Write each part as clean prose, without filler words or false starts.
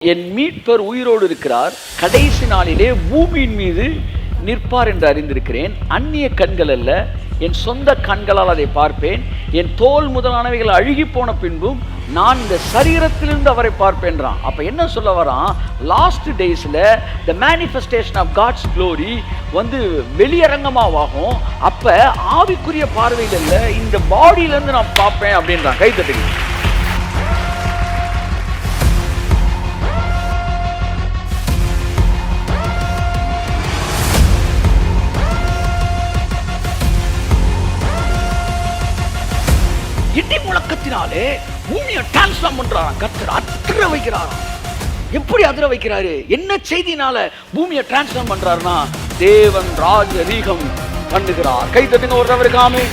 என் மீட்பர் உயிரோடு இருக்கிறார், கடைசி நாளிலே பூமியின் மீது நிற்பார் என்று அறிந்திருக்கிறேன். அந்நிய கண்கள் அல்ல, என் சொந்த கண்களால் அதை பார்ப்பேன். என் தோல் முதலானவைகள் அழுகி போன பின்பும் நான் இந்த சரீரத்திலிருந்து அவரை பார்ப்பேன்றான். அப்ப என்ன சொல்ல வரான்? லாஸ்ட் டேஸ்ல the manifestation of God's glory வந்து வெளியரங்கமாகும். அப்ப ஆவிக்குரிய பார்வையில் இல்ல, இந்த பாடியில இருந்து நான் பார்ப்பேன் அப்படின்றான். கை தட்டுங்க. இடி முழக்கத்தினாலே பூமியை டிரான்ஸ்ஃபார்ம் பண்றாராம். கர்த்தர் அதிர வைக்கிறாராம். எப்படி அதிர வைக்கிறாரு? என்ன செய்தினால பூமியை டிரான்ஸ்ஃபார்ம் பண்றாருன்னா, தேவன் ராஜரீகம் பண்ணுகிறார். கை தட்டுங்க ஒரு தவறுக்கு. ஆமென்.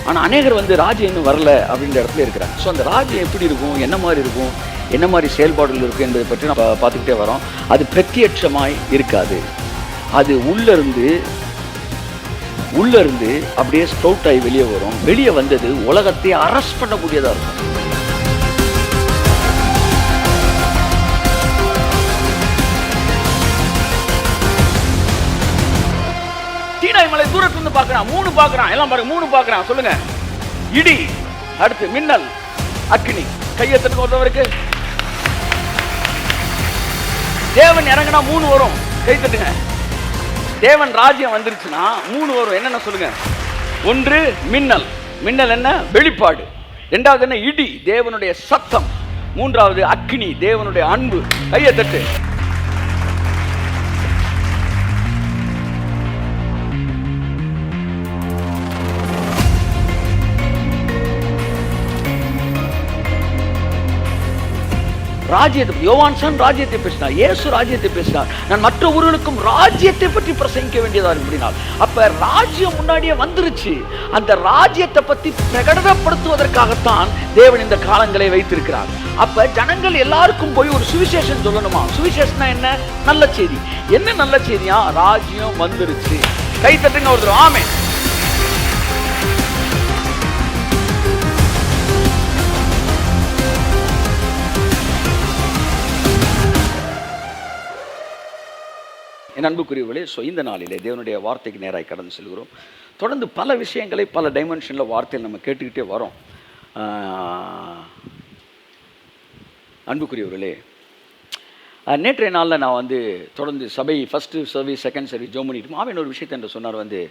ஆனால் அநேகர் வந்து ராஜ்யம் இன்னும் வரல அப்படின்ற இடத்துல இருக்கிறாங்க. ஸோ அந்த ராஜ்யம் எப்படி இருக்கும், என்ன மாதிரி இருக்கும், என்ன மாதிரி செயல்பாடுகள் இருக்கும் என்பதை பற்றி நம்ம பார்த்துக்கிட்டே வரோம். அது பிரத்யட்சமாய் இருக்காது. அது உள்ளிருந்து அப்படியே ஸ்ப்ரவுட் ஆகி வெளியே வரும். வெளியே வந்தது உலகத்தை அரஸ்ட் பண்ணக்கூடியதாக இருக்கும். மலை தூரத்துல இருந்து பார்க்கறான், 3 பார்க்கறான். எல்லாம் பாருங்க, 3 பார்க்கறான். சொல்லுங்க. இடி, அடுத்து மின்னல், அக்கினி. கையை தட்டுங்க ஒருத்தவருக்கு. தேவன் இறங்கினா 3 வரும். கை தட்டுங்க. தேவன் ராஜ்யம் வந்துருச்சுன்னா 3 வரும். என்னென்ன சொல்லுங்க? 1 மின்னல். மின்னல் என்ன? வெளிப்பாடு. 2வது என்ன? இடி, தேவனுடைய சத்தம். 3வது அக்கினி, தேவனுடைய அன்பு. கையை தட்டு. ராஜ்யத்தை, யோவான் ராஜ்யத்தை பேசினார், இயேசு ராஜ்யத்தை பேசினார். நான் மற்ற ஊர்களுக்கும் ராஜ்யத்தை பற்றி பிரசங்கிக்க வேண்டியதா இருக்கிறார். அப்ப ராஜ்யம் முன்னாடியே வந்துருச்சு. அந்த ராஜ்யத்தை பற்றி பிரகடனப்படுத்துவதற்காகத்தான் தேவன் இந்த காலங்களை வைத்திருக்கிறார். அப்ப ஜனங்கள் எல்லாருக்கும் போய் ஒரு சுவிசேஷம் சொல்லணுமா? சுவிசேஷம்னா என்ன? நல்ல செய்தி. என்ன நல்ல செய்தியா? ராஜ்யம் வந்துருச்சு. கை தட்டுங்க ஒருத்தர். ஆமென். என் அன்புக்குரியவர்களே, ஸோ இந்த நாளிலே தேவனுடைய வார்த்தைக்கு நேராக கடந்து செல்கிறோம். தொடர்ந்து பல விஷயங்களை பல டைமென்ஷனில் வார்த்தையில் நம்ம கேட்டுக்கிட்டே வரோம். அன்புக்குரியவர்களே, நேற்றைய நாளில் நான் வந்து தொடர்ந்து சபை ஃபஸ்ட்டு சர்வீஸ், செகண்ட் சர்வீஸ் ஜோம் பண்ணிட்டு அவன் ஒரு விஷயத்தை என்று சொன்னார். வந்து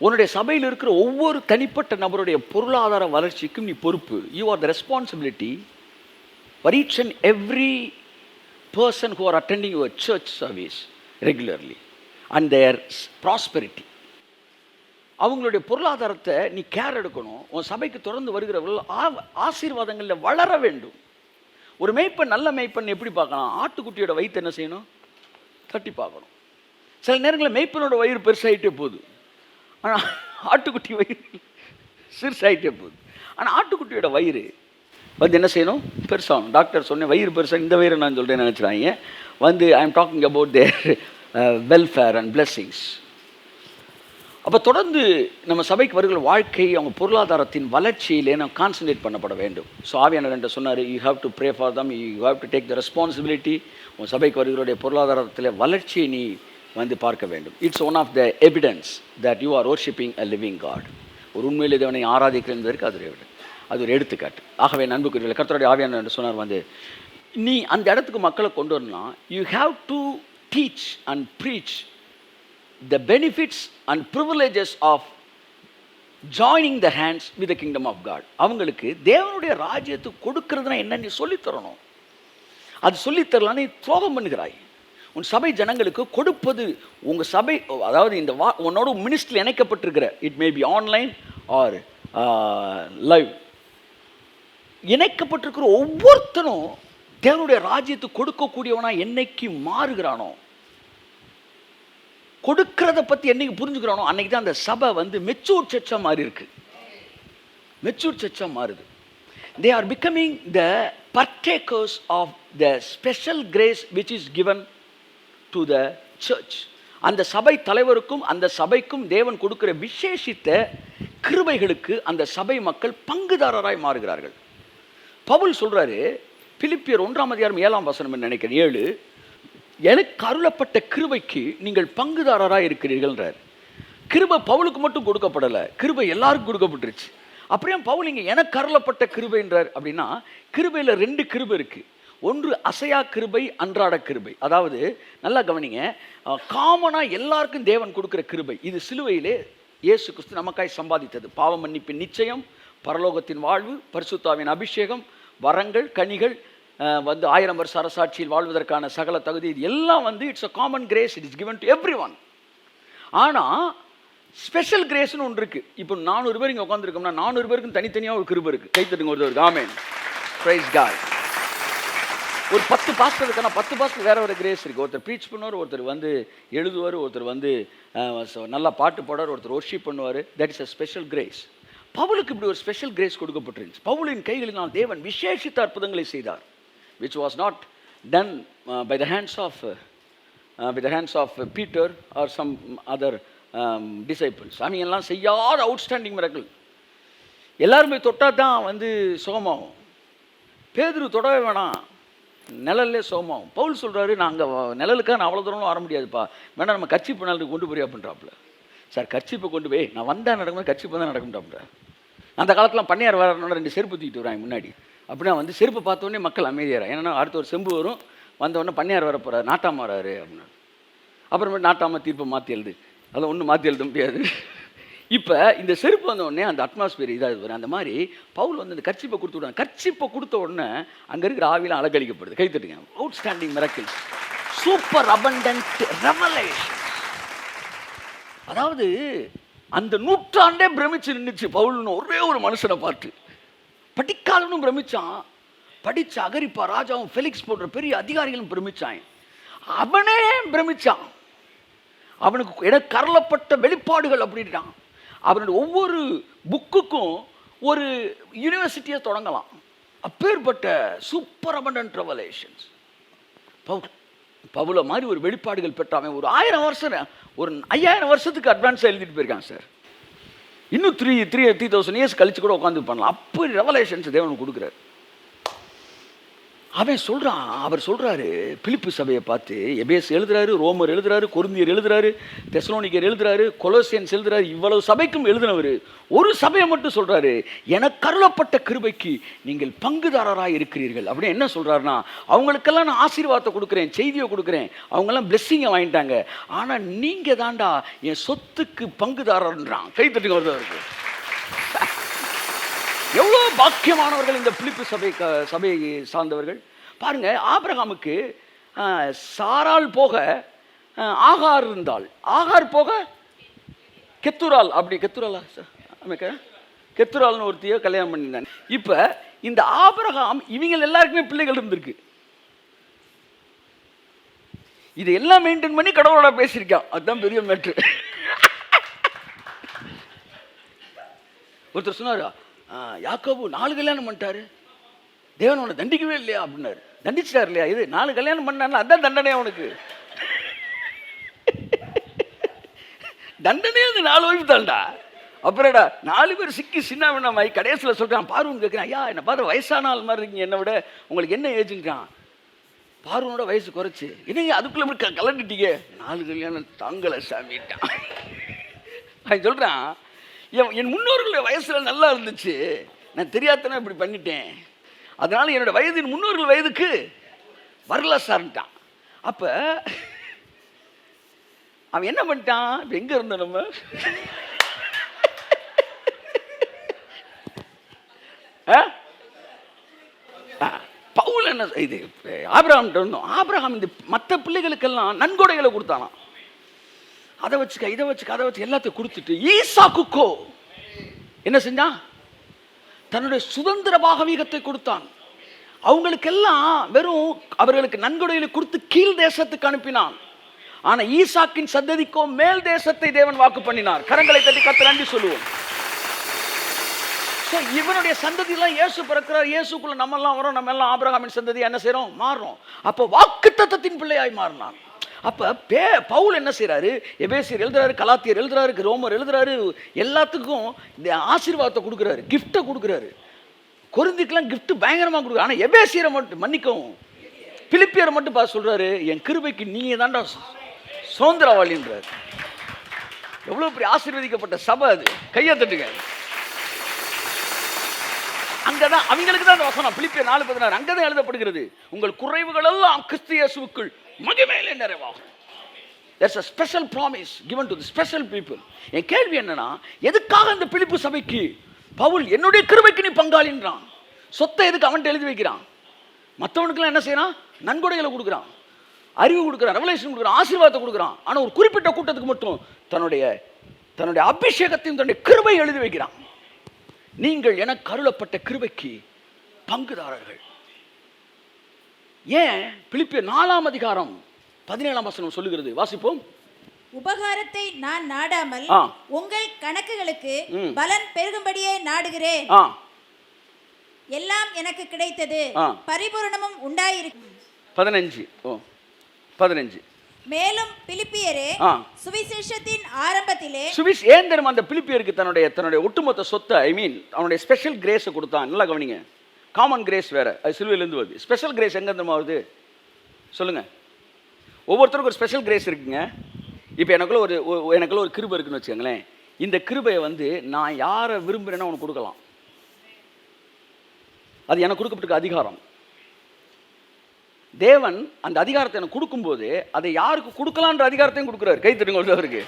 உன்னுடைய சபையில் இருக்கிற ஒவ்வொரு தனிப்பட்ட நபருடைய பொருளாதார வளர்ச்சிக்கும் நீ பொறுப்பு. You are the responsibility for each and every person who are attending your church service regularly and their prosperity. அவங்களுடைய பொருளாதாரத்தை நீ கேர் எடுக்கணும். உன் சபைக்கு தொடர்ந்து வருகிறவர்கள் ஆசீர்வாதங்களில் வளர வேண்டும். ஒரு மேய்ப்பன், நல்ல மேய்ப்பன் எப்படி பார்க்கலாம்? ஆட்டுக்குட்டியோட வயிற்று என்ன செய்யணும்? தட்டி பார்க்கணும். சில நேரங்களில் மேய்ப்பனோட வயிறு பெருசாகிட்டே போகுது, ஆனால் ஆட்டுக்குட்டி வயிறு சிறுசாகிட்டே போகுது. ஆனால் ஆட்டுக்குட்டியோட வயிறு வந்து என்ன செய்யணும்? பெருசாகணும். டாக்டர் சொன்னேன், வயிறு பெருசாக, இந்த வயிறு நான் சொல்கிறேன் நினச்சிடாங்க. வந்து I am talking about their welfare and blessings. அப்போ தொடர்ந்து நம்ம சபைக்கு வருகிற வாழ்க்கை, அவங்க பொருளாதாரத்தின் வளர்ச்சியிலே நம்ம கான்சன்ட்ரேட் பண்ணப்பட வேண்டும். ஸோ ஆவியானவர் என்ற சொன்னார், you have to pray for them, you have to take the responsibility. உங்கள் சபைக்கு வருகிறோடைய பொருளாதாரத்தில் வளர்ச்சியை நீ வந்து பார்க்க வேண்டும். It's one of the evidence that you are worshipping a living God. ஒரு உண்மையில் தேவனை ஆராதிக்கிறேன் என்பதற்கு அது ஒரு எடுத்துக்காட்டு. ஆகவே நண்புக்குரியவர்களே, கர்த்தருடைய ஆவியானவர் என்று சொன்னார், வந்து நீ அந்த இடத்துக்கு மக்களை கொண்டு வரலாம். You have to teach and preach the benefits and privileges of joining the hands with the kingdom of God. அவங்களுக்கு தேவனுடைய ராஜ்யத்துக்கு கொடுக்கறதுனா என்ன நீ சொல்லித்தரணும். அது சொல்லித்தரலாம். நீ துரோகம் பண்ணுகிறாய். உன் சபை ஜனங்களுக்கு கொடுப்பது, உங்கள் சபை, அதாவது இந்த உன்னோட மினிஸ்ட்ரியில் இணைக்கப்பட்டிருக்கிற, it may be online or live, இணைக்கப்பட்டிருக்கிற ஒவ்வொருத்தனும் தேவனுடைய ராஜ்யத்துக்கு கொடுக்கக்கூடியவனா என்னைக்கு மாறுகிறானோ, கொடுக்கிறத பற்றி என்னைக்கு புரிஞ்சுக்கிறானோ, அன்னைக்கு தான் அந்த சபை வந்து மெச்சூர் சர்ச்சா மாறி இருக்கு. மெச்சூர் சர்ச்சா மாறுது. They are becoming the partakers of the special grace which is given to the church. அந்த சபை தலைவருக்கும் அந்த சபைக்கும் தேவன் கொடுக்கிற விசேஷித்த கிருபைகளுக்கு அந்த சபை மக்கள் பங்குதாரராய் மாறுகிறார்கள். பவுல் சொல்றாரு, பிலிப்பியர் 1:7 நினைக்கிறேன் 7, எனக்கு அருளப்பட்ட கிருபைக்கு நீங்கள் பங்குதாரராய் இருக்கிறீர்கள்ன்றார். கிருபை பவுலுக்கு மட்டும் கொடுக்கப்படலை, கிருபை எல்லாருக்கும் கொடுக்கப்பட்டுருச்சு. அப்புறம் பவுல் இங்கே எனக்கு அருளப்பட்ட கிருபைன்றார் அப்படின்னா, கிருபையில் 2 கிருபை இருக்கு. ஒன்று அசையா கிருபை, அன்றாட கிருபை. அதாவது நல்லா கவனிங்க, காமனாக எல்லாருக்கும் தேவன் கொடுக்குற கிருபை இது சிலுவையிலே இயேசு கிறிஸ்து நமக்காய் சம்பாதித்தது. பாவ மன்னிப்பின் நிச்சயம், பரலோகத்தின் வாழ்வு, பரிசுத்தாவின் அபிஷேகம், வரங்கள், கனிகள், 1000 வருஷ அரசாட்சியில் வாழ்வதற்கான சகல தகுதி, இது எல்லாம் it's a common grace, it is given to every one. ஆனால் ஸ்பெஷல் கிரேஸ்னு ஒன்று இருக்குது. இப்போ 400 பேர் இங்கே உட்காந்துருக்கோம்னா 400 பேருக்கும் தனித்தனியாக ஒரு கிருபை இருக்குது. கைத்தட்டுங்க ஒருத்தருக்கு, ஆமென், பிரைஸ் காட். ஒரு 10 பாஸ்டர் இருக்குன்னா 10 பாஸ்டர் வேற ஒரு கிரேஸ் இருக்குது. ஒருத்தர் ப்ரீச் பண்ணுவார், ஒருத்தர் எழுதுவார், ஒருத்தர் நல்லா பாட்டு பாடுவார், ஒருத்தர் ஒர்ஷிப் பண்ணுவார். That is a special grace. பவுலுக்கு இப்படி ஒரு ஸ்பெஷல் கிரேஸ் கொடுக்கப்பட்டிருந்துச்சு. பவுலின் கைகளினால் தேவன் விசேஷித்த அற்புதங்களை செய்தார், which was not done by the hands of Peter or some other disciples. அவங்கெல்லாம் செய்யாத அவுட்ஸ்டாண்டிங் மிரக்கிள். எல்லாருமே தொட்டால் தான் சுகமாகும். பேதுரு தொடவே வேணாம், நிழல்லே சுகமாகும். பவுல் சொல்கிறாரு, நாங்கள் நிழலுக்காக நான் அவ்வளோ தூரம் வர முடியாதுப்பா, வேணா நம்ம கர்ச்சீப்பு நிழலுக்கு கொண்டு போய் அப்படின்றாப்புல. சார் கர்ச்சீப்பை கொண்டு போய் நான் வந்தால் நடக்கும்போது கர்ச்சீப்பு தான் நடக்கும்ட்டாப்புல. அந்த காலத்தில் பண்ணையார் வரணும்னா 2 செருப்பு தூக்கிட்டு வராங்க முன்னாடி. அப்படின்னா செருப்பு பார்த்தோன்னே மக்கள் அமைதியாரா. ஏன்னா அடுத்த ஒரு செம்பு வரும், வந்தவொடனே பண்ணையார் வர போகிறார், நாட்டாம வராரு அப்படின்னா. அப்புறமேட்டு நாட்டாம தீர்ப்பை மாற்றி எழுது, அதெல்லாம் ஒன்றும் மாற்றி எழுத முடியாது. இப்போ இந்த செருப்பு வந்தோடனே அந்த அட்மாஸ்பியர் இதாக வரும். அந்த மாதிரி பவுல் அந்த கர்ச்சீப்பை கொடுத்து விடுறாங்க. கர்ச்சீப்பை கொடுத்த உடனே அங்கே இருக்கிற ஆவிலாம் அலங்கழிக்கப்படுது. கை தட்டுங்க. Outstanding miracle, super abundant revelation. அதாவது அந்த நூற்றாண்டே பிரமிச்சு நின்றுச்சு பவுல்னு ஒரே ஒரு மனுஷனை பார்த்து. படிக்காதவனும் பிரமிச்சான், படித்த அகரிப்பா ராஜாவும் ஃபெலிக்ஸ் போன்ற பெரிய அதிகாரிகளும் பிரமிச்சான். அவனே பிரமிச்சான். அவனுக்கு எனக்கு கரளப்பட்ட வெளிப்பாடுகள் அப்படின்ட்டான். அவனுடைய ஒவ்வொரு புக்குக்கும் ஒரு யூனிவர்சிட்டியை தொடங்கலாம். அப்பேற்பட்ட சூப்பர் அபண்டன்ட் ரெவலேஷன்ஸ். பவுல மாதிரி ஒரு வெளிப்பாடுகள் பெற்றான். ஒரு 1000 வருஷம், ஒரு 5000 வருஷத்துக்கு அட்வான்ஸாக எழுதிட்டு போயிருக்கான் சார். இன்னும் 3000 இயர்ஸ் கழிச்சு கூட உட்காந்து பண்ணலாம். அப்படி ரெவலேஷன்ஸ் தேவன் கொடுக்குறாரு. அவர் சொல்கிறாரு பிலிப்பு சபையை பார்த்து. எபேஸ் எழுதுறாரு, ரோமர் எழுதுறாரு, கொரிந்தியர் எழுதுறாரு, தெசலோனிக்கர் எழுதுறாரு, கொலோசியன்ஸ் எழுதுறாரு. இவ்வளவு சபைக்கும் எழுதினவர் ஒரு சபையை மட்டும் சொல்கிறாரு, எனக்கு அருளப்பட்ட கிருபைக்கு நீங்கள் பங்குதாரராக இருக்கிறீர்கள். அப்படின்னு என்ன சொல்கிறாருன்னா, அவங்களுக்கெல்லாம் நான் ஆசீர்வாதத்தை கொடுக்குறேன், செய்தியை கொடுக்குறேன், அவங்கெல்லாம் பிளெஸ்ஸிங்கை வாங்கிட்டாங்க, ஆனால் நீங்கள் தாண்டா என் சொத்துக்கு பங்குதாரர்ன்றான். கை தட்டுங்க வருது. எவ்வளோ பாக்கியமானவர்கள் இந்த பிலிப்பு சபையை சார்ந்தவர்கள் பாருங்க. ஆபிரகாமுக்கு சாராள் போக ஆகார் இருந்தாள், ஆகார் போக கெத்துரால், அப்படி கெத்துரால்னு ஒருத்தையோ கல்யாணம் பண்ணியிருந்தாங்க. இப்போ இந்த ஆபிரகாம் இவங்க எல்லாருக்குமே பிள்ளைகள் இருந்திருக்கு. இது எல்லாம் மெயின்டைன் பண்ணி கடவுளோட பேசியிருக்கான். அதுதான் பெரிய மேட்ரு. ஒருத்தர் சொன்னார், யாக்கோபு 4 கல்யாணம் பண்ணிட்டாரு, தேவன் அவனை தண்டிக்கவே இல்லையா அப்படின்னாரு. தண்டிச்சிட்டார் இல்லையா? இது 4 கல்யாணம் பண்ணாருன்னா அதுதான் தண்டனை அவனுக்கு. தண்டனையே அந்த 4 ஒய்ஃப் தான்டா. அப்புறம்டா 4 பேர் சிக்கி சின்ன வேணாமாய் கடைசியில் சொல்கிறான், பார்வன் கேட்குறான், ஐயா என்னை பார்த்து வயசான ஆள் மாதிரி இருக்கீங்க, என்னை விட உங்களுக்கு என்ன ஏஜுங்கிறான். பார்வனோட வயசு குறைச்சி, என்னங்க அதுக்குள்ளே கலந்துட்டீங்க. 4 கல்யாணம் தாங்கலை சாமிட்டான். அவன் சொல்கிறான், என் முன்னோர்களுடைய வயசில் நல்லா இருந்துச்சு, நான் தெரியாதனா இப்படி பண்ணிட்டேன், அதனால என்னோட வயதின் முன்னோர்கள் வயதுக்கு வரல சார்ட்டான். அப்போ அவன் என்ன பண்ணிட்டான்? இப்போ எங்கே இருந்தோம் நம்ம? பவுல் என்ன இது ஆபிரகாம்கிட்ட இருந்தோம். ஆபிரகாம் இந்த மற்ற பிள்ளைகளுக்கெல்லாம் நன்கொடைகளை கொடுத்தானாம். அதை வச்சுக்க, இதை வச்சுக்க, அதை வச்சு எல்லாத்தையும் கொடுத்துட்டு ஈசாக்குக்கோ என்ன செஞ்சான்? தன்னுடைய சுதந்திர பாகவீகத்தை கொடுத்தான். அவங்களுக்கெல்லாம் வெறும் அவர்களுக்கு நன்கொடைகளை கொடுத்து கீழ் தேசத்துக்கு அனுப்பினான். ஆனா ஈசாக்கின் சந்ததிக்கோ மேல் தேசத்தை தேவன் வாக்கு பண்ணினார். கரங்களை தட்டி கர்த்தருக்கு நன்றி சொல்லுவோம். இவனுடைய சந்ததியெல்லாம் இயேசு பிறக்கிறார், இயேசுக்குள்ள நம்ம எல்லாம் வரோம், நம்ம எல்லாம் ஆபிரகாமின் சந்ததி என்ன செய்யறோம்? மாறுறோம். அப்போ வாக்குத்தத்தத்தின் பிள்ளையாய் மாறினான். அப்போ பவுல் என்ன செய்கிறாரு? எபேசியர் எழுதுறாரு, கலாத்தியர் எழுதுறாரு, ரோமர் எழுதுறாரு, எல்லாத்துக்கும் இந்த ஆசீர்வாதத்தை கொடுக்குறாரு, கிஃப்ட்டை கொடுக்குறாரு. கொரிந்திக்கெல்லாம் கிஃப்ட் பயங்கரமாக கொடுக்குறாரு. ஆனால் எபேசியரை மட்டும், மன்னிக்கவும், பிலிப்பியரை மட்டும் பார்த்து சொல்கிறாரு, என் கிருபைக்கு நீங்கள் தாண்டா சுதந்திரவாளின்றார். எவ்வளோ பெரிய ஆசீர்வதிக்கப்பட்ட சபை அது! கையை தட்டுங்க. அங்கதான் அவங்களுக்கு தான் அந்த வசனம் பிலிப்பியர் 4:16 அங்கதான் எழுதப்படுகிறது. உங்கள் குறைவுகள் எல்லாம் கிறிஸ்து இயேசுவுக்குள் மகிமையிலே நிறைவாகும். There's a special promise given to the special people. என் கேள்வி என்னன்னா, எதுக்காக இந்த பிலிப்பு சபைக்கு பவுல் என்னுடைய கிருபைக்கு நீ பங்காளின்றான்? சொத்தை எதுக்கு அவன்கிட்ட எழுதி வைக்கிறான்? மற்றவனுக்குலாம் என்ன செய்யறான்? நன்கொடைகளை கொடுக்குறான், அறிவு கொடுக்குறான், ரெவலேஷன் கொடுக்குறான், ஆசீர்வாதத்தை கொடுக்குறான். ஆனால் ஒரு குறிப்பிட்ட கூட்டத்துக்கு மட்டும் தன்னுடைய அபிஷேகத்தையும் தன்னுடைய கிருபை எழுதி வைக்கிறான். நீங்கள் எனக்கு கருளப்பட்ட கிருபைக்கு பங்குதாரர்கள். ஏன்? பிலிப்பியர் 4:17 சொல்லுகிறது, வாசிப்போம். உபகாரத்தை நான் நாடாமல் உங்கள் கணக்குகளுக்கு பலன் பெருகும்படியே நாடுகிறேன். எல்லாம் எனக்கு கிடைத்தது, பரிபூரணமும் உண்டாயிருக்கு. 15 மேலும் பிலிப்பியரே, சுவிசேஷத்தின் ஆரம்பத்திலே ஏன் தெரியுமா அந்த பிலிப்பியருக்கு தன்னுடைய ஒட்டுமொத்த சொத்தை, ஐ மீன் அவனுடைய ஸ்பெஷல் கிரேஸை கொடுத்தான். நல்லா கவனிங்க. காமன் கிரேஸ் வேற, அது சிலுவையிலேருந்து வருது. ஸ்பெஷல் கிரேஸ் எங்க தெரியுமா வருது? சொல்லுங்க. ஒவ்வொருத்தருக்கும் ஒரு ஸ்பெஷல் கிரேஸ் இருக்குங்க. இப்போ எனக்குள்ள ஒரு கிருபை இருக்குன்னு வச்சுக்கோங்களேன். இந்த கிருபையை நான் யாரை விரும்புகிறேன்னா அவனுக்கு கொடுக்கலாம். அது எனக்கு கொடுக்கப்பட்டிருக்க அதிகாரம். தேவன் அந்த அதிகாரத்தை எனக்கு கொடுக்கும்போது அதை யாருக்கு கொடுக்கலான்ற அதிகாரத்தையும் கொடுக்குறாரு. கை தட்டுங்க அவருக்கு.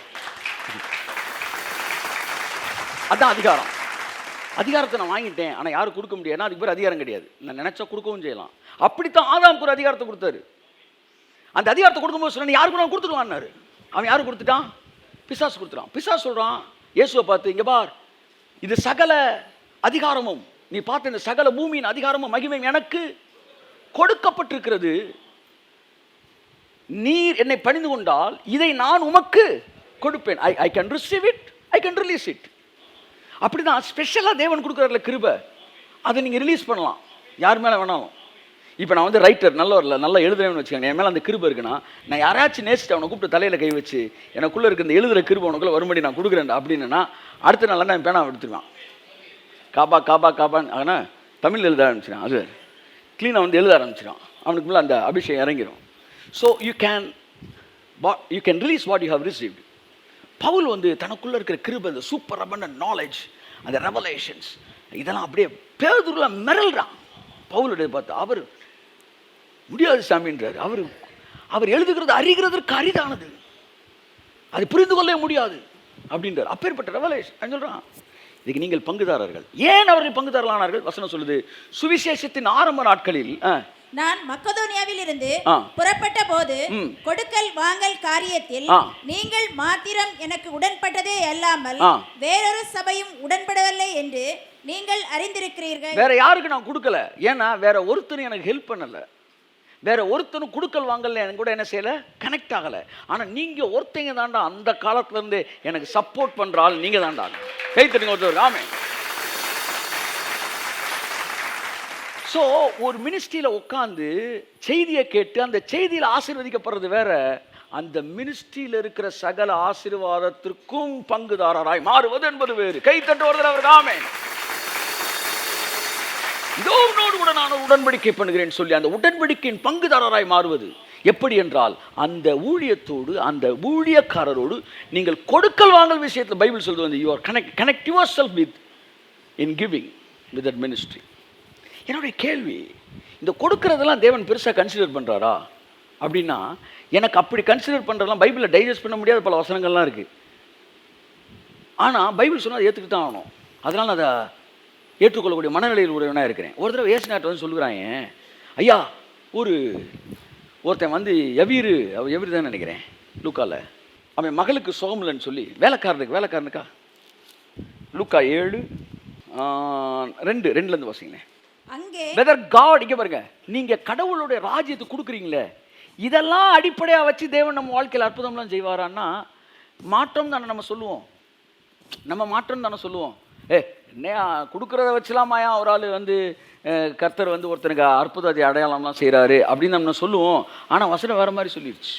அதான் அதிகாரம். அதிகாரத்தை நான் வாங்கிட்டேன், ஆனால் யாருக்கு கொடுக்க முடியாது. அதுக்கு பேர் அதிகாரம் கிடையாது. நான் நினைச்சா கொடுக்கவும் செய்யலாம். அப்படித்தான் ஆதாமுக்கு ஒரு அதிகாரத்தை கொடுத்தாரு. அந்த அதிகாரத்தை கொடுக்கும்போது சொன்ன யாருக்கு நான் கொடுத்துருவான்னாரு. அவன் யாருக்கு கொடுத்துட்டான்? பிசாசு கொடுத்துட்டான். பிசாசு சொல்றான் இயேசுவை பார்த்து, இங்க பார், இது சகல அதிகாரமும், நீ பார்த்த இந்த சகல பூமியின் அதிகாரமும் மகிமையும் எனக்கு கொடுக்கப்பட்டிருக்கிறது. நீர் என்னை பணிந்து கொண்டால் இதை நான் உமக்கு கொடுப்பேன். I can receive it, I can release it. அப்படிதான் ஸ்பெஷலாக தேவன் கொடுக்குறதுல கிருபை. அதை நீங்கள் ரிலீஸ் பண்ணலாம் யார் மேலே வேணாலும். இப்போ நான் ரைட்டர் நல்லா எழுதுறேன்னு வச்சுக்கோங்க. என் மேலே அந்த கிருபை இருக்குன்னா, நான் யாராச்சும் நேசிட்டு அவனை கூப்பிட்டு தலையில் கை வச்சு எனக்குள்ளே இருக்க இந்த எழுதுகிற கிருபை உனக்குள்ளே வரும்படி நான் கொடுக்குறேன் அப்படின்னா, அடுத்த நாள் நான் பேனா எடுத்துருவான். காபா காபா காபான்னு ஆனால் தமிழ் எழுத ஆரம்பிச்சிடான். அது க்ளீனாக எழுத ஆரம்பிச்சிடான். அவனுக்கு மேலே அந்த அபிஷேகம் இறங்கிடும். So you can release what you have received. Paul தனக்குள்ளே இருக்கிற கிருபை, அந்த சூப்பர் அபண்டன்ட் நாலேஜ், அந்த ரெவலேஷன்ஸ், இதெல்லாம் அப்படியே பேதுருல மிரள்றான். பவுலுடைய பார்த்து அவர் முடியாது சாமின்றார். அவர் எழுதுகிறது அறிகிறதற்கு அரிதானது, அது புரிந்து கொள்ள முடியாது அப்படின்றார். அப்பேற்பட்ட ரெவலேஷன் சொல்றான். இதுக்கு நீங்கள் பங்குதாரர்கள். ஏன் அவர்கள் பங்குதாரர்களானார்கள்? வசனம் சொல்லுது, சுவிசேஷத்தின் ஆரம்ப நாட்களில் நான் மக்கதோனியாவில் இருந்து புறப்பட்ட போது கொடுக்கல் வாங்கல் காரியத்தில் நீங்கள் மாத்திரம் எனக்கு உடன்பட்டதே அல்லாமல் வேறொரு சபையும் உடன்படவில்லை என்று நீங்கள் அறிந்திருக்கிறீர்கள். வேற யாருக்கு நான் கொடுக்கல. ஏன்னா வேற ஒருத்தரும் எனக்கு ஹெல்ப் பண்ணல. வேற ஒருத்தனும் கொடுக்கல் வாங்கல, எனக்கு கூட என்ன செய்யல, கனெக்ட் ஆகல. ஆனா நீங்க ஒருத்தங்க தாண்டா அந்த காலத்துல இருந்து எனக்கு சப்போர்ட் பண்ற ஆள் நீங்க தாண்டா. கை தட்டுங்க ஒருத்தர். ஆமென். ஸோ ஒரு மினிஸ்ட்ரியில் உட்காந்து செய்தியை கேட்டு அந்த செய்தியில் ஆசீர்வதிக்கப்படுறது வேற, அந்த மினிஸ்ட்ரியில் இருக்கிற சகல ஆசீர்வாதத்திற்கும் பங்குதாரராய் மாறுவது என்பது வேறு. கை தட்டு வருது அவருக்கு. ஆமென். இதோடு கூட நான் உடன்படிக்கை பண்ணுகிறேன் சொல்லி அந்த உடன்படிக்கையின் பங்குதாரராய் மாறுவது எப்படி என்றால், அந்த ஊழியத்தோடு அந்த ஊழியக்காரரோடு நீங்கள் கொடுக்கல் வாங்கல் விஷயத்தில் பைபிள் சொல்வது you are connect your self with in giving with that ministry. என்னுடைய கேள்வி, இந்த கொடுக்கறதெல்லாம் தேவன் பெருசாக கன்சிடர் பண்ணுறாரா அப்படின்னா, எனக்கு அப்படி கன்சிடர் பண்ணுறதெல்லாம் பைபிளில் டைஜஸ்ட் பண்ண முடியாத பல வசனங்கள்லாம் இருக்குது. ஆனால் பைபிள் சொன்னால் அதை ஏற்றுக்கிட்டு தான் ஆகணும். அதனால் அதை ஏற்றுக்கொள்ளக்கூடிய மனநிலையில் உடையவனாக இருக்கிறேன். ஒரு தடவை ஏசுநாட்டை சொல்லுகிறாங்க, ஐயா ஒருத்தன் எவீரு தான் நினைக்கிறேன் லூக்காவில், அவன் மகளுக்கு சுகம் இல்லைன்னு சொல்லி வேலைக்காரனுக்கா லூக்கா 7:2 வாசிங்களேன். வெதர் காட், இங்க பாருங்க, நீங்க கடவுளுடைய ராஜ்யத்தை கொடுக்குறீங்களே, இதெல்லாம் அடிப்படையா வச்சு தேவன் நம்ம வாழ்க்கையில் அற்புதம்லாம் செய்வாரான்னா மாற்றம் தானே நம்ம சொல்லுவோம். மாற்றம் தானே சொல்லுவோம். என்னையா கொடுக்குறத வச்சுலாமாயா ஒரு ஆள் கர்த்தர் ஒருத்தனுக்கு அற்புத அடையாளம்லாம் செய்கிறாரு அப்படின்னு நம்ம சொல்லுவோம். ஆனால் வசனம் வேறு மாதிரி சொல்லிடுச்சு.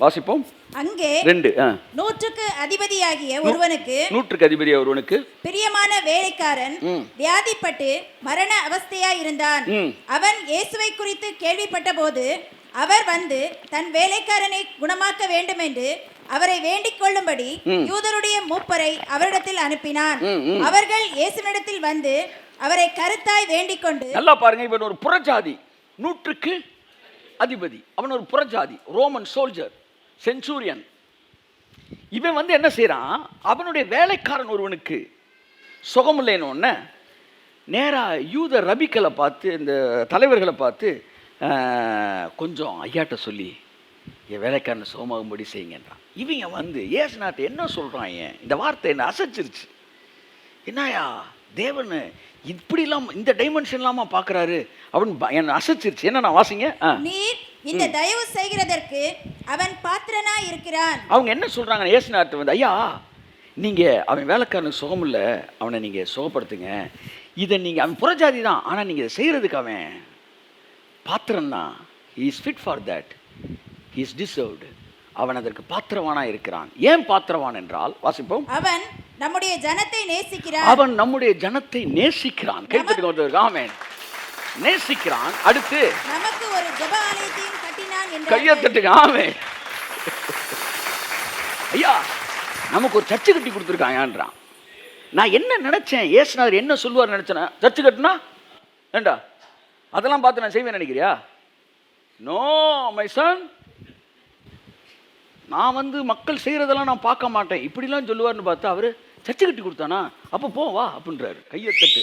வாசிப்போம். அங்கே 2 நூற்றுக்கு அதிபதியாகிய ஒருவனுக்கு பிரியமான வேலைக்காரன் வியாதிப்பட்டு மரண அவஸ்தையாய் இருந்தான். அவன் இயேசுவை குறித்து கேள்விப்பட்ட போது அவர் வந்து தன் வேலைக்காரனை குணமாக்க வேண்டும் என்று அவரை வேண்டிக் கொள்ளும்படி யூதருடைய மூப்பரை அவரிடத்தில் அனுப்பினான். அவர்கள் இயேசுவினிடத்தில் வந்து அவரை கருத்தாய் வேண்டிக் கொண்டு, நல்லா பாருங்க, இவன் ஒரு புறஜாதி, நூற்றுக்கு அதிபதி, அவன் ஒரு புறஜாதி, ரோமன் சோல்ஜர், சென்சூரியன். இவன் வந்து என்ன செய்யறான், அவனுடைய வேலைக்காரன் ஒருவனுக்கு சுகமில்லைன்னு நேரா யூத ரபிக்களை பார்த்து, இந்த தலைவர்களை பார்த்து, கொஞ்சம் ஐயாட்ட சொல்லி என் வேலைக்காரனை சுகமாகும்படி செய்யுங்கன்றான். இவங்க வந்து ஏசுநாட்டை என்ன சொல்றான், இந்த வார்த்தை என்ன அசைச்சிருச்சு. என்னையா தேவன் இப்படிலாம் இந்த டைமென்ஷன் இல்லாம பாக்குறாரு அப்படின்னு என்ன அசைச்சிருச்சு. என்ன நான் வாசிங்க, நீர் இந்த தயவு செய்கிறதற்கு அவன் பாத்திரனா இருக்கிறான். அவங்க என்ன சொல்றாங்க, ஏசுநாட்டு வந்து, ஐயா நீங்க அவன் வேலைக்காரனுக்கு சுகம் இல்லை, அவனை நீங்க சுகப்படுத்துங்க. இதை நீங்க, அவன் புறஜாதி தான், ஆனா நீங்க இதை செய்யறதுக்கு அவன் பாத்திரம் தான். he is fit for that, he is deserved. அவன் அதற்கு பாத்திரவானா இருக்கிறான். ஏன் பாத்திரவான் என்றால், வாசிப்போம், அவன் நம்முடைய ஜனத்தை நேசிக்கிறான். அவன் நம்முடைய ஜனத்தை நேசிக்கிறான். கைத்தட்டுங்க, ஆமென். நேசிக்கிறான். அடுத்து நமக்கு ஒரு ஜெப ஆலயத்தையும் கட்டினான் என்று கையை தட்டுங்க, ஆமென். ஐயா நமக்கு ஒரு சர்ச்சு கட்டி கொடுத்துருக்கான்றான். நான் என்ன நினைச்சேன், ஏசுநாதர் என்ன சொல்லுவார் நினைச்சேன், சர்ச்சு கட்டினா ஏண்டா அதெல்லாம் பார்த்து நான் செய்வேன் நினைக்கிறியா? நோ மை சன், நான் வந்து மக்கள் செய்கிறதெல்லாம் நான் பார்க்க மாட்டேன் இப்படிலாம் சொல்லுவார்னு பார்த்தா அவர் சர்ச்சை கட்டி கொடுத்தானா, அப்போ போ வா அப்படின்றாரு. கையை தட்டு.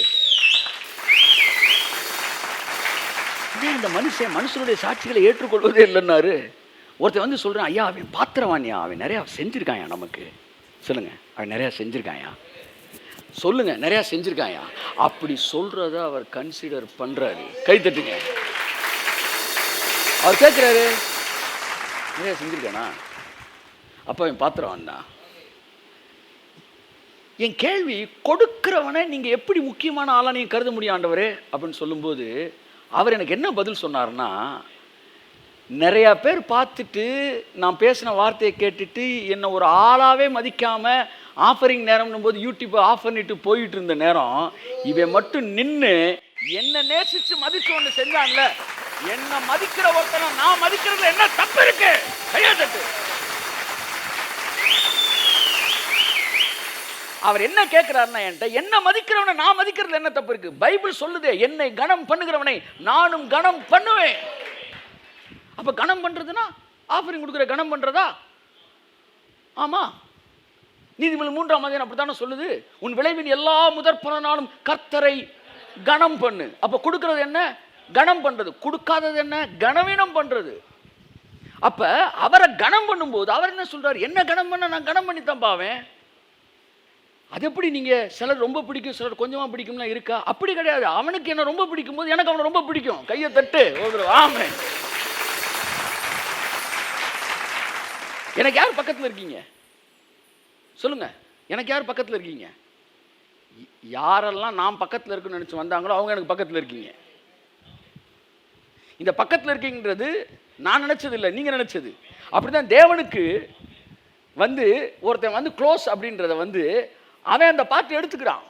இந்த மனுஷனுடைய சாட்சிகளை ஏற்றுக்கொள்வதே இல்லைன்னாரு. ஒருத்தர் வந்து சொல்கிறேன், ஐயா அவன் பாத்திரவானியா, அவன் நிறையா செஞ்சுருக்காயா நமக்கு. சொல்லுங்க, அவன் நிறையா செஞ்சுருக்காயா, சொல்லுங்க, நிறையா செஞ்சுருக்காயா. அப்படி சொல்கிறத அவர் கன்சிடர் பண்ணுறாரு. கை தட்டுங்க. அவர் கேட்குறாரு, நிறையா செஞ்சுருக்கானா, அப்போ அவன் பாத்திரவான் தான். என் கேள்வி, கொடுக்கிறவனை நீங்கள் எப்படி முக்கியமான ஆளாக நீங்கள் கருத முடியும் ஆண்டவரே அப்படின்னு சொல்லும்போது அவர் எனக்கு என்ன பதில் சொன்னார்னா, நிறையா பேர் பார்த்துட்டு நான் பேசின வார்த்தையை கேட்டுட்டு என்னை ஒரு ஆளாகவே மதிக்காமல் ஆஃபரிங் நேரம்னும் போது யூடியூப்பை ஆஃப் பண்ணிட்டு போயிட்டு இருந்த நேரம் இவன் மட்டும் நின்று என்ன நேசித்து மதிச்சு ஒன்று செஞ்சான்ல, என்னை மதிக்கிற ஒருத்தனை நான் மதிக்கிறதுல என்ன தப்பு இருக்கு? கையாட்டு. அவர் என்ன கேட்கிறாருன்னா, என்கிட்ட என்ன மதிக்கிறவனை நான் மதிக்கிறதுல என்ன தப்பு இருக்கு? பைபிள் சொல்லுதே, என்னை கனம் பண்ணுகிறவனை நானும் கனம் பண்ணுவேன். அப்ப கனம் பண்றதுன்னா ஆஃபரிங் கொடுக்குற கனம் பண்றதா? ஆமா, நீதிமொழி 3ஆம் அதிகாரம் அப்படித்தானே சொல்லுது, உன் விளைவின் எல்லா முதற் பலனாலும் கர்த்தரை கனம் பண்ணு. அப்ப கொடுக்கிறது என்ன? கனம் பண்றது. கொடுக்காதது என்ன? கனவீனம் பண்றது. அப்ப அவரை கனம் பண்ணும்போது அவர் என்ன சொல்றாரு, என்ன கனம் பண்ண நான் கனம் பண்ணித்தான் பாவேன். அது எப்படி நீங்க சிலர் ரொம்ப பிடிக்கும் சிலர் கொஞ்சமா பிடிக்கும்லாம் இருக்கா? அப்படி கிடையாது. அவனுக்கு என்ன ரொம்ப பிடிக்கும் போது எனக்கு அவனை ரொம்ப பிடிக்கும். கையை தட்டு. ஆமென். எனக்கு யார் பக்கத்தில் இருக்கீங்க சொல்லுங்க, எனக்கு யார் பக்கத்தில் இருக்கீங்க? யாரெல்லாம் நான் பக்கத்தில் இருக்குன்னு நினைச்சு வந்தாங்களோ அவங்க எனக்கு பக்கத்தில் இருக்கீங்க. இந்த பக்கத்தில் இருக்கீங்கன்றது நான் நினைச்சது இல்லை, நீங்க நினைச்சது. அப்படிதான் தேவனுக்கு வந்து ஒருத்தன் வந்து க்ளோஸ் அப்படின்றத வந்து அவன் அந்த பார்த்து எடுத்துக்கிறான்.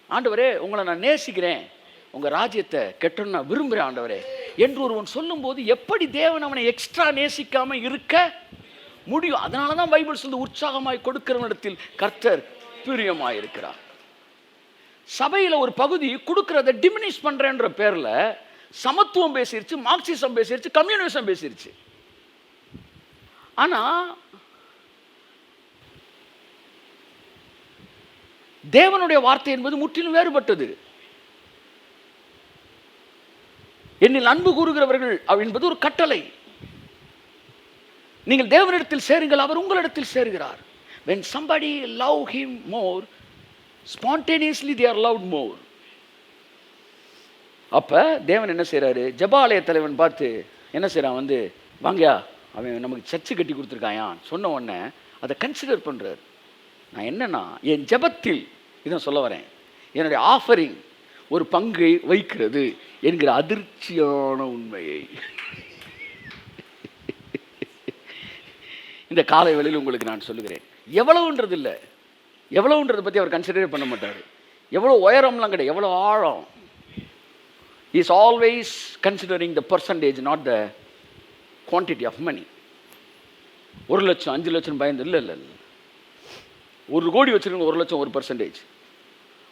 ஆண்டவரே உங்களை நான் நேசிக்கிறேன், உங்க ராஜ்யத்தை கெட்டணும் நான் விரும்புகிறேன் ஆண்டவரே என்று ஒருவன் சொல்லும்போது எப்படி தேவன் அவனை எக்ஸ்ட்ரா நேசிக்காம இருக்க முடியும்? அதனால தான் பைபிள் சொல்லி உற்சாகமாய் கொடுக்கிறவனிடத்தில் கர்த்தர் பிரியமாய் இருக்கிறார். சபையில் ஒரு பகுதி கொடுக்கறத டிமினிஷ் பண்றேன்ற பேர்ல சமத்துவம் பேசிருச்சு, மார்க்சிசம் பேசிருச்சு, கம்யூனிசம் பேசிருச்சு. ஆனா தேவனுடைய வார்த்தை என்பது முற்றிலும் வேறுபட்டது. என்னில் அன்பு கூறுகிறவர்கள் என்பது ஒரு கட்டளை. நீங்கள் தேவனிடத்தில் சேருங்கள், அவர் உங்களிடத்தில் சேருகிறார். when somebody love him more, spontaneously they are loved more. அப்ப தேவன் என்ன செய்றாரு, ஜெபாலய தலைவன் பார்த்து என்ன செய்றான், வந்து வாங்கயா அவன் நமக்கு சர்ச்சு கட்டி கொடுத்துருக்கான் சொன்ன உடனே அதை கன்சிடர் பண்றாரு. நான் என்னன்னா என் ஜெபத்தில் இதான் சொல்ல வரேன், என்னுடைய ஆஃபரிங் ஒரு பங்கை வைக்கிறது என்கிற அதிர்ச்சியான உண்மையை இந்த காலை வேளையில் உங்களுக்கு நான் சொல்லுகிறேன், எவ்வளவுன்றது இல்லை, எவ்வளவுன்றதை பற்றி அவர் கன்சிடரே பண்ண மாட்டார். எவ்வளோ உயரம்லாம் கிடையாது, எவ்வளோ ஆழம். Is always considering the percentage, not the quantity of money. 1 லட்சம் 5 லட்சம் பயந்து இல்லை இல்லை இல்லை. 1 கோடி வச்சுருக்கவங்க 1 லட்சம் 1%.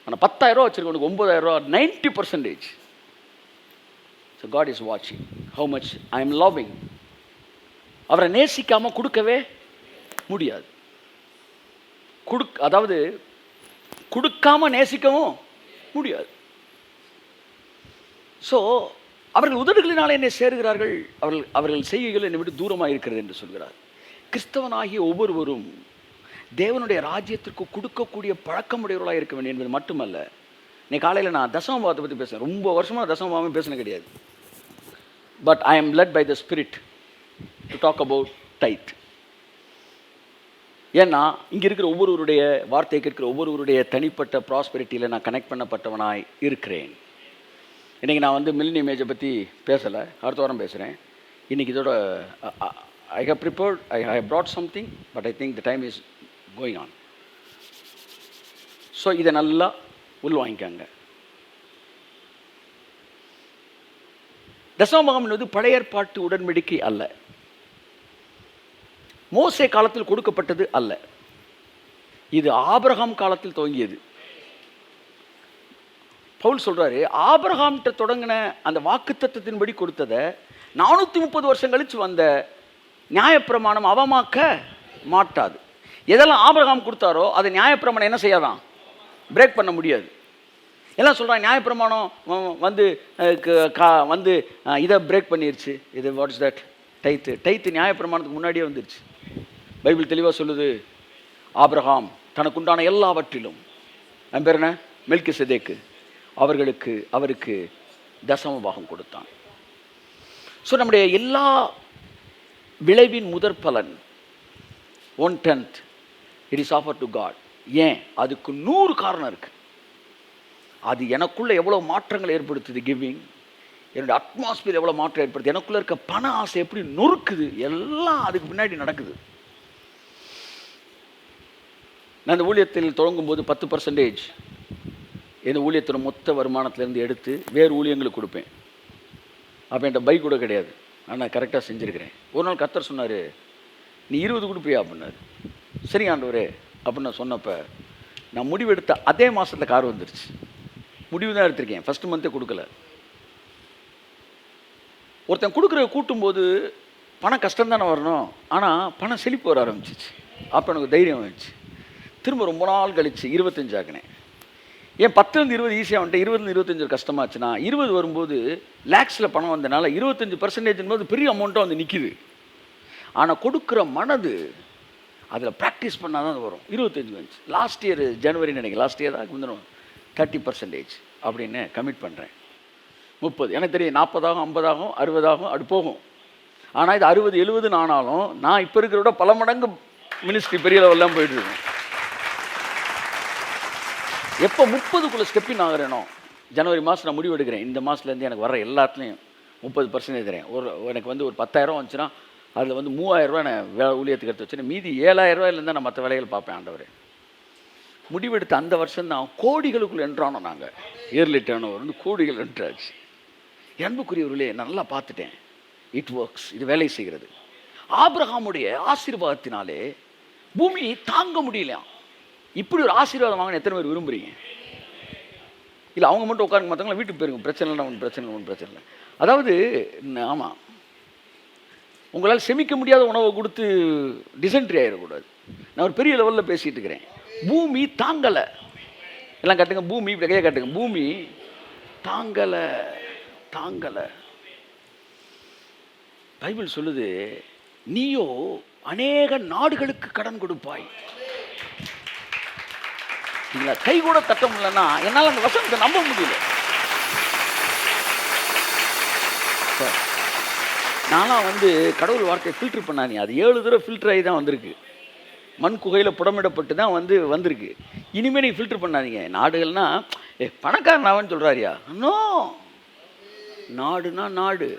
ஆனால் 10,000 ரூபா வச்சுருக்கவனுக்கு 9,000 ரூபா 90%. ஸோ காட் இஸ் வாட்சிங் how much I am loving. அவரை நேசிக்காமல் கொடுக்கவே முடியாது. அதாவது கொடுக்காம நேசிக்கவும் முடியாது. ஸோ அவர்கள் உதடுகளினாலே என்னை சேருகிறார்கள், அவர்கள் செய்கைகள் என்னை விட்டு தூரமாக இருக்கிறது என்று சொல்கிறார். கிறிஸ்தவனாகிய ஒவ்வொருவரும் தேவனுடைய ராஜ்யத்திற்கு கொடுக்கக்கூடிய பழக்கமுடையவர்களாக இருக்க வேண்டும் என்பது மட்டுமல்ல. இன்னைக்கு காலையில் நான் தசமபாவத்தை பற்றி பேசுகிறேன். ரொம்ப வருஷமாக தசமபாவமே பேசின கிடையாது. But I am led by the spirit to talk about tithe. ஏன்னா இங்கே இருக்கிற ஒவ்வொருவருடைய வார்த்தை கேட்கிற ஒவ்வொருவருடைய தனிப்பட்ட ப்ராஸ்பெரிட்டியில் நான் கனெக்ட் பண்ணப்பட்டவனாய் இருக்கிறேன். இன்றைக்கி நான் வந்து மில்லினியம் ஏஜை பற்றி பேசலை, அடுத்த வாரம் பேசுகிறேன். இன்றைக்கி இதோட I have prepared, I have brought something, but I think the time is going on. So இதை நல்லா உள்வாங்கிக்காங்க. தசமபாகம் என்பது பழைய ஏற்பாட்டு உடன்படிக்கை அல்ல, மோசே காலத்தில் கொடுக்கப்பட்டது அல்ல, இது ஆபிரகாம் காலத்தில் துவங்கியது. பவுல் சொல்றாரு, ஆபிரகாம்கிட்ட தொடங்கின அந்த வாக்குத்தத்தத்தின்படி கொடுத்ததை 430 வருஷம் கழிச்சு வந்த நியாயப்பிரமாணம் அவமாக்க மாட்டாது. எதெல்லாம் ஆபிரகாம் கொடுத்தாரோ அதை நியாயப்பிரமாணம் என்ன செய்யாதான், பிரேக் பண்ண முடியாது. எல்லாம் சொல்கிறாங்க நியாயப்பிரமாணம் வந்து வந்து இதை பிரேக் பண்ணிருச்சு. இது வாட் இஸ் தட்? டைத்து நியாயப்பிரமாணத்துக்கு முன்னாடியே வந்துருச்சு. பைபிள் தெளிவாக சொல்லுது, ஆபிரகாம் தனக்குண்டான எல்லாவற்றிலும் என் பேர் என்ன, மெல்கிசேதேக்கு, அவருக்கு தசம பாகம் கொடுத்தான். ஸோ நம்முடைய எல்லா விளைவின் முதற் பலன் 1/10 it is offer to God. ஏன்? அதுக்கு 100 காரணம் இருக்கு. அது எனக்குள்ளே எவ்வளோ மாற்றங்கள் ஏற்படுத்துது, கிவிங். என்னுடைய அட்மாஸ்பியர் எவ்வளோ மாற்றம் ஏற்படுத்துது, எனக்குள்ளே இருக்க பண ஆசை எப்படி நொறுக்குது, எல்லாம் அதுக்கு பின்னாடி நடக்குது. நான் இந்த ஊழியத்தில் தொடங்கும்போது 10% இந்த ஊழியத்தோட மொத்த வருமானத்திலேருந்து எடுத்து வேறு ஊழியங்களுக்கு கொடுப்பேன். அப்போ என்கிட்ட பைக் கூட கிடையாது, ஆனால் கரெக்டாக செஞ்சுருக்கிறேன். ஒரு நாள் கர்த்தர் சொன்னார், நீ 20 கொடுப்பியா அப்படின்னாரு. சரி ஆண்டவரே அப்படின்னு நான் சொன்னப்போ, நான் முடிவெடுத்த அதே மாதத்தில் கார் வந்துருச்சு. முடிவு தான் எடுத்திருக்கேன், ஃபஸ்ட்டு மந்த்தே கொடுக்கல. ஒருத்தன் கொடுக்குற கூட்டும்போது பணம் கஷ்டம் தானே வரணும், ஆனால் பணம் செழிப்பு வர ஆரம்பிச்சிச்சு. அப்போ எனக்கு தைரியம் வந்துச்சு. திரும்ப ரொம்ப நாள் கழிச்சு 25 ஆக்கினேன். ஏன் 10 20 ஈஸியாக வந்துட்டு 20 25 கஷ்டமாச்சுன்னா 20 வரும்போது லேக்ஸில் பணம் வந்தனால 25% போது பெரிய அமௌண்ட்டாக வந்து நிற்கிது. ஆனால் கொடுக்குற மனது அதில் ப்ராக்டிஸ் பண்ணால் தான் அது வரும். 25 வந்துச்சு. லாஸ்ட் இயர் ஜனவரி நினைக்கிறேன், லாஸ்ட் இயர் தான் வந்துடும் 30% அப்படின்னு கமிட் பண்ணுறேன். 30 எனக்கு தெரியும், 40 ஆகும், 50 ஆகும், 60 ஆகும், அது போகும். ஆனால் இது 60 70 ஆனாலும் நான் இப்போ இருக்கிறத பல மடங்கு மினிஸ்ட்ரி பெரிய லெவல்லாம் போயிட்டுருக்கேன். எப்போ 30க்குள்ளே ஸ்டெப்பின் ஆகிறேனோ, ஜனவரி மாதம் நான் முடிவு எடுக்கிறேன், இந்த மாதத்துலேருந்து எனக்கு வர எல்லாத்துலேயும் 30% தரேன். எனக்கு வந்து ஒரு 10,000 வந்துச்சுன்னா அதில் வந்து 3,000 ரூபா நான் ஊழியத்துக்கு எடுத்து வச்சுன்னா மீதி 7,000 ரூபாயிலேருந்து நான் மற்ற வேலைகள் பார்ப்பேன். ஆண்டவரே முடிவெடுத்த அந்த வருஷம் தான் கோடிகளுக்குள்ளே என்ட்ரானோ. நாங்கள் இயர்லி டர்ன் ஓவர் வந்து கோடிகள் என்ட்ராச்சு. அன்புக்குரியவர்களே, நான் நல்லா பார்த்துட்டேன், இட் ஒர்க்ஸ், இது வேலை செய்கிறது. ஆபிரகாமுடைய ஆசீர்வாதத்தினாலே பூமி தாங்க முடியலையாம். இப்படி ஒரு ஆசீர்வாதம் வாங்கின எத்தனை பேர் விரும்புகிறீங்க? இல்லை அவங்க மட்டும் உட்காருங்க, மற்றவங்களாம் வீட்டுக்கு போயிருங்க, பிரச்சனை இல்லை, ஒன்றும் பிரச்சனை இல்லை. அதாவது ஆமாம், உங்களால் செமிக்க முடியாத உணவை கொடுத்து டிசென்ட்ரி ஆகிடக்கூடாது. நான் ஒரு பெரிய லெவலில் பேசிகிட்டு இருக்கிறேன். பூமி தாங்கலை, எல்லாம் கட்டுங்க, பூமி கையை கட்டுங்க, பூமி தாங்கலை. பைபிள் சொல்லுது, நீயோ அநேக நாடுகளுக்கு கடன் கொடுப்பாய். கை கூட தட்ட முடியலன்னா என்னால் அந்த வசனத்தை நம்ப முடியல. நான்லாம் வந்து கடவுள் வார்த்தையை ஃபில்டர் பண்ணாதீங்க, அது 7 தடவை ஃபில்டர் ஆகி தான் வந்திருக்கு. மண் குகையில் புடமிடப்பட்டு தான் வந்திருக்கு. இனிமேல் நீங்கள் ஃபில்டர் பண்ணாதீங்க. நாடுகள்னா பணக்காரன் அவன் சொல்கிறாரியா? நோ, நாடுனா நாடு.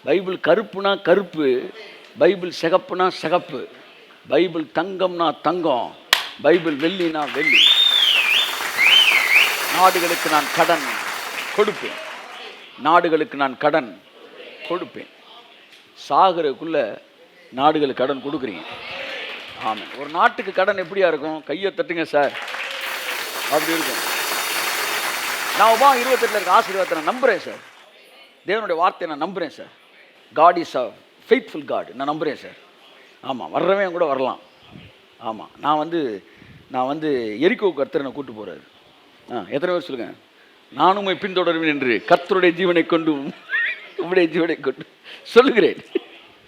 பைபிள் கருப்புனா கருப்பு, பைபிள் சிகப்புனா சிகப்பு, பைபிள் தங்கம்னா தங்கம், பைபிள் வெள்ளினா வெள்ளி. நாடுகளுக்கு நான் கடன் கொடுப்பேன், நாடுகளுக்கு நான் கடன் கொடுப்பேன். சாகிறதுக்குள்ள நாடுகளுக்கு கடன் கொடுக்குறீங்க. ஆமாம். ஒரு நாட்டுக்கு கடன் எப்படியா இருக்கும்? கையை தட்டுங்க சார், அப்படி இருக்கும். நான் 28 இருக்க ஆசீர்வாதத்தை நான் நம்புகிறேன் சார். தேவனுடைய வார்த்தையை நான் நம்புகிறேன் sir. God is a faithful God, நான் நம்புகிறேன் சார். ஆமாம், வர்றவன் கூட வரலாம். ஆமாம், நான் வந்து எரிக்கோ கர்த்தரை கூப்பிட்டு போகிறாரு. எத்தனை பேர் சொல்லுங்கள், நானும் பின்தொடர்வேன் என்று கர்த்தருடைய ஜீவனை கொண்டும் உம்முடைய ஜீவனை கொண்டு சொல்லுகிறேன்.